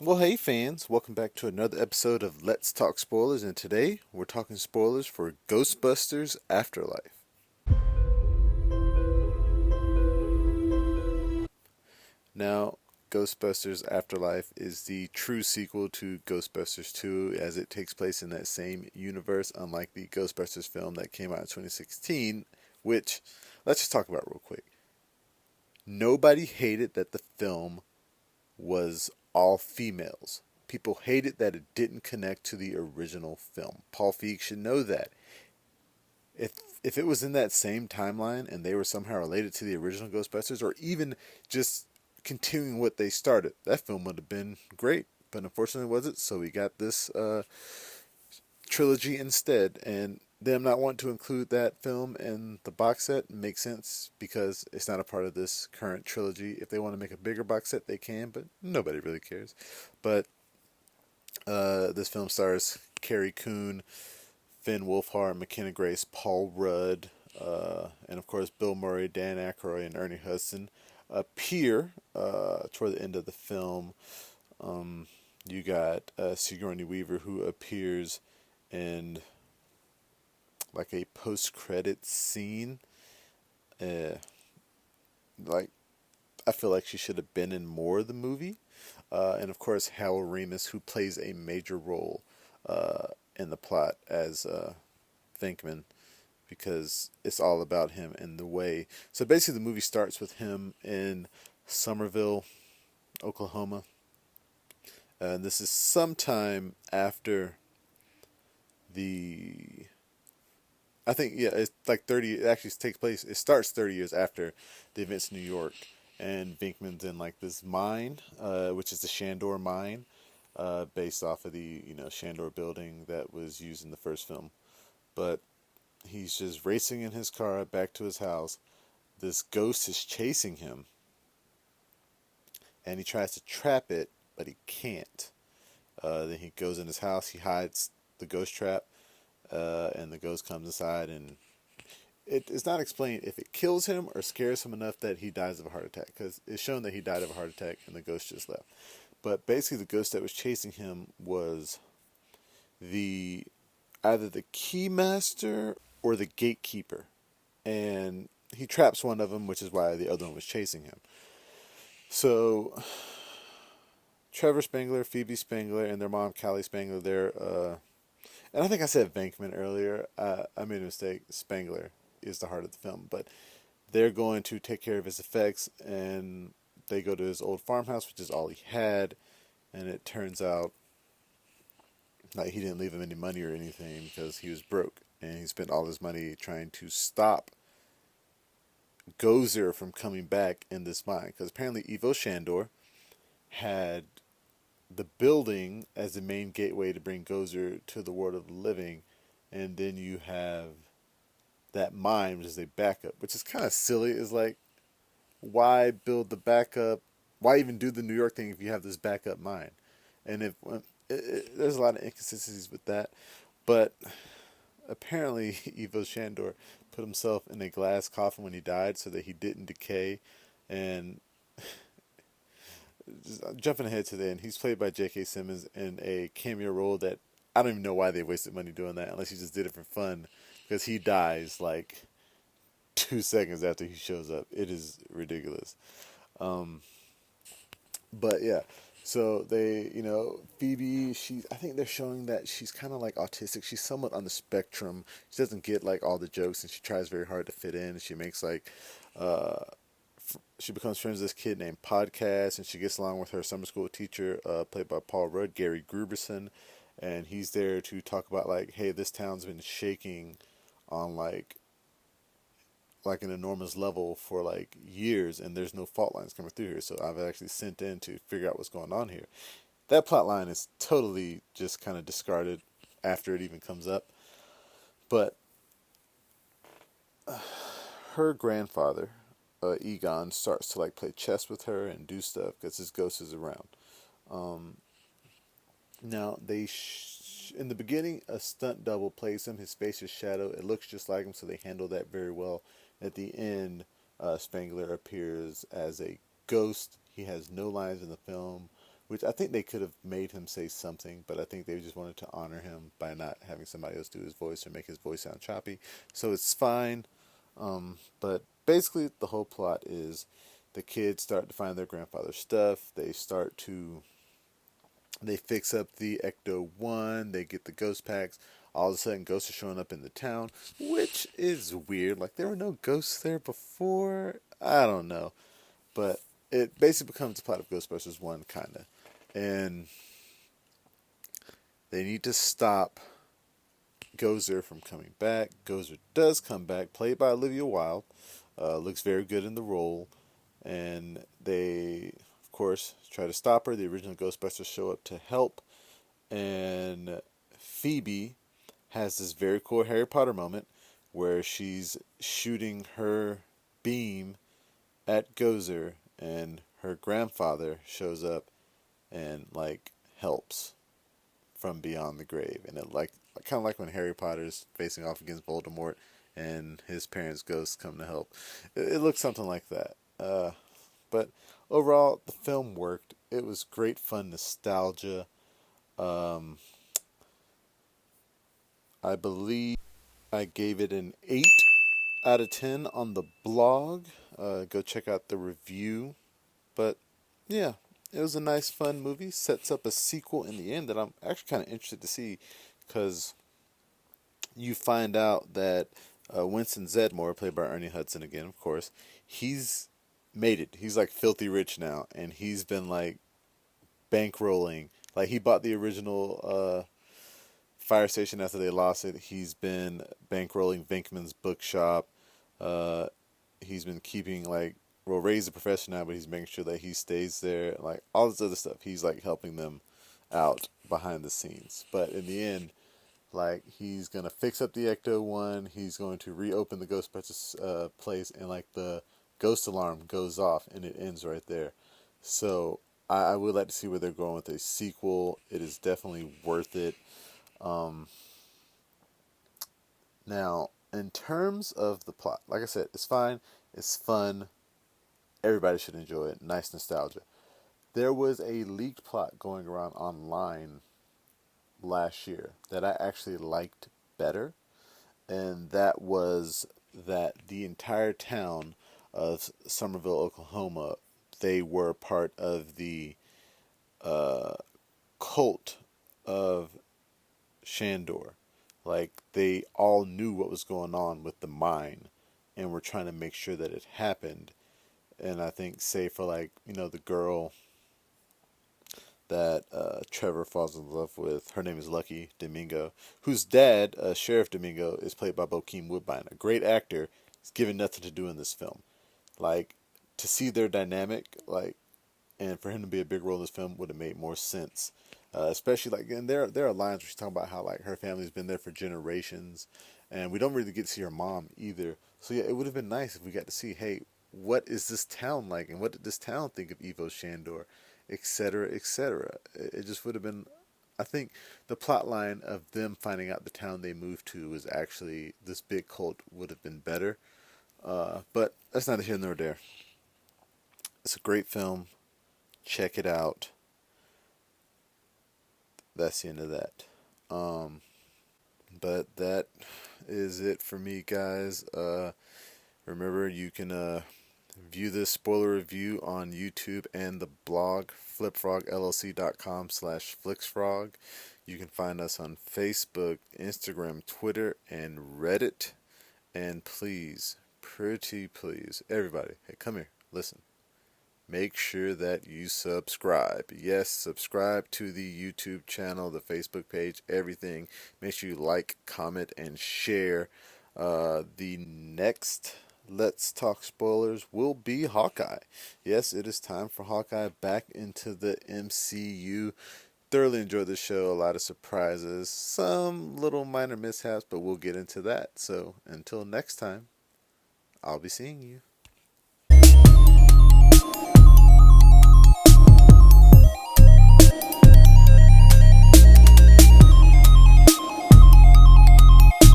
Well, hey fans, welcome back to another episode of Let's Talk Spoilers, and today we're talking spoilers for Ghostbusters Afterlife. Now, Ghostbusters Afterlife is the true sequel to Ghostbusters 2 as it takes place in that same universe, unlike the Ghostbusters film that came out in 2016, which, let's just talk about real quick. Nobody hated that the film was all females. People hated that it didn't connect to the original film. Paul Feig should know that. If if it was in that same timeline and they were somehow related to the original Ghostbusters, or even just continuing what they started, that film would have been great. But unfortunately, it wasn't. So we got this trilogy instead, and them not wanting to include that film in the box set makes sense because it's not a part of this current trilogy. If they want to make a bigger box set, they can, but nobody really cares. But this film stars Carrie Coon, Finn Wolfhard, Mckenna Grace, Paul Rudd, and of course Bill Murray, Dan Aykroyd, and Ernie Hudson appear toward the end of the film. You got Sigourney Weaver, who appears in like a post-credit scene. Uh, like I feel like she should have been in more of the movie. And of course, Ramis, who plays a major role in the plot as Venkman, because it's all about him and the way. So basically, the movie starts with him in Summerville, Oklahoma. And this is sometime after the. I think, yeah, it's like 30. It actually takes place. It starts 30 years after the events in New York, and Venkman's in like this mine, which is the Shandor mine, based off of the Shandor building that was used in the first film. But he's just racing in his car back to his house. This ghost is chasing him, and he tries to trap it, but he can't. Then he goes in his house. He hides the ghost trap, and the ghost comes inside, and it's not explained if it kills him or scares him enough that he dies of a heart attack, because it's shown that he died of a heart attack and the ghost just left. But basically, the ghost that was chasing him was the either the keymaster or the gatekeeper, and he traps one of them, which is why the other one was chasing him. So Trevor Spengler, Phoebe Spengler, and their mom Callie Spengler, and I think I said Venkman earlier. I made a mistake. Spengler is the heart of the film, but they're going to take care of his effects, and they go to his old farmhouse, which is all he had, and it turns out like he didn't leave him any money or anything because he was broke, and he spent all his money trying to stop Gozer from coming back in this mine, because apparently Ivo Shandor had the building as the main gateway to bring Gozer to the world of the living, and then you have that mine, which is a backup, which is kind of silly. Is like, why build the backup? Why even do the New York thing if you have this backup mine? And there's a lot of inconsistencies with that, but apparently Ivo Shandor put himself in a glass coffin when he died so that he didn't decay. And just jumping ahead to the end, he's played by J.K. Simmons in a cameo role that I don't even know why they wasted money doing that, unless he just did it for fun, because he dies like 2 seconds after he shows up. It is ridiculous. But yeah, so they, Phoebe, I think they're showing that she's kind of like autistic. She's somewhat on the spectrum. She doesn't get like all the jokes, and she tries very hard to fit in. She makes like, she becomes friends with this kid named Podcast, and she gets along with her summer school teacher, played by Paul Rudd, Gary Gruberson, and he's there to talk about like, hey, this town's been shaking on like an enormous level for like years, and there's no fault lines coming through here, so I've actually sent in to figure out what's going on here. That plot line is totally just kind of discarded after it even comes up. But her grandfather, Egon, starts to like play chess with her and do stuff because his ghost is around. Now in the beginning, a stunt double plays him. His face is shadow. It looks just like him, so they handle that very well. At the end, Spengler appears as a ghost. He has no lines in the film, which I think they could have made him say something, but I think they just wanted to honor him by not having somebody else do his voice or make his voice sound choppy. So it's fine. But basically, the whole plot is the kids start to find their grandfather's stuff. They fix up the Ecto-1. They get the ghost packs. All of a sudden, ghosts are showing up in the town, which is weird. Like, there were no ghosts there before. I don't know. But it basically becomes the plot of Ghostbusters 1, kind of. And they need to stop Gozer from coming back. Gozer does come back, played by Olivia Wilde. Looks very good in the role. And they, of course, try to stop her. The original Ghostbusters show up to help. And Phoebe has this very cool Harry Potter moment where she's shooting her beam at Gozer, and her grandfather shows up and like helps from beyond the grave. And it like kind of like when Harry Potter's facing off against Voldemort and his parents' ghosts come to help. It looks something like that. But overall, the film worked. It was great fun nostalgia. I believe I gave it an 8 out of 10 on the blog. Go check out the review. But yeah, it was a nice, fun movie. Sets up a sequel in the end that I'm actually kind of interested to see, because you find out that Winston Zeddemore, played by Ernie Hudson again, of course, he's made it. He's like filthy rich now, and he's been like bankrolling. Like, he bought the original fire station after they lost it. He's been bankrolling Venkman's bookshop. He's been keeping, like, well, Ray's a professor now, but he's making sure that he stays there. Like, all this other stuff, he's like helping them out behind the scenes. But in the end, like, he's gonna fix up the Ecto-1. He's going to reopen the Ghostbusters place, and like the ghost alarm goes off, and it ends right there. So I would like to see where they're going with a sequel. It is definitely worth it. Now, in terms of the plot, like I said, it's fine. It's fun. Everybody should enjoy it. Nice nostalgia. There was a leaked plot going around online last year that I actually liked better, and that was that the entire town of Summerville, Oklahoma, they were part of the cult of Shandor. Like, they all knew what was going on with the mine and were trying to make sure that it happened. And I think, say for like, the girl that Trevor falls in love with, her name is Lucky Domingo, whose dad, Sheriff Domingo, is played by Bokeem Woodbine, a great actor. He's given nothing to do in this film. Like, to see their dynamic, like, and for him to be a big role in this film would have made more sense. Especially, like, and there are lines where she's talking about how, like, her family's been there for generations, and we don't really get to see her mom either. So yeah, it would have been nice if we got to see, hey, what is this town like, and what did this town think of Ivo Shandor, etc., etc. It just would have been, I think, the plot line of them finding out the town they moved to was actually this big cult would have been better. But that's neither here nor there. It's a great film. Check it out. That's the end of that. But that is it for me, guys. Remember, you can view this spoiler review on YouTube and the blog, flipfrogllc.com/flixfrog. You can find us on Facebook, Instagram, Twitter, and Reddit. And please, pretty please, everybody, hey, come here, listen. Make sure that you subscribe. Yes, subscribe to the YouTube channel, the Facebook page, everything. Make sure you like, comment, and share. The next Let's Talk Spoilers will be Hawkeye. Yes, it is time for Hawkeye back into the MCU. Thoroughly enjoyed the show. A lot of surprises. Some little minor mishaps, but we'll get into that. So until next time, I'll be seeing you.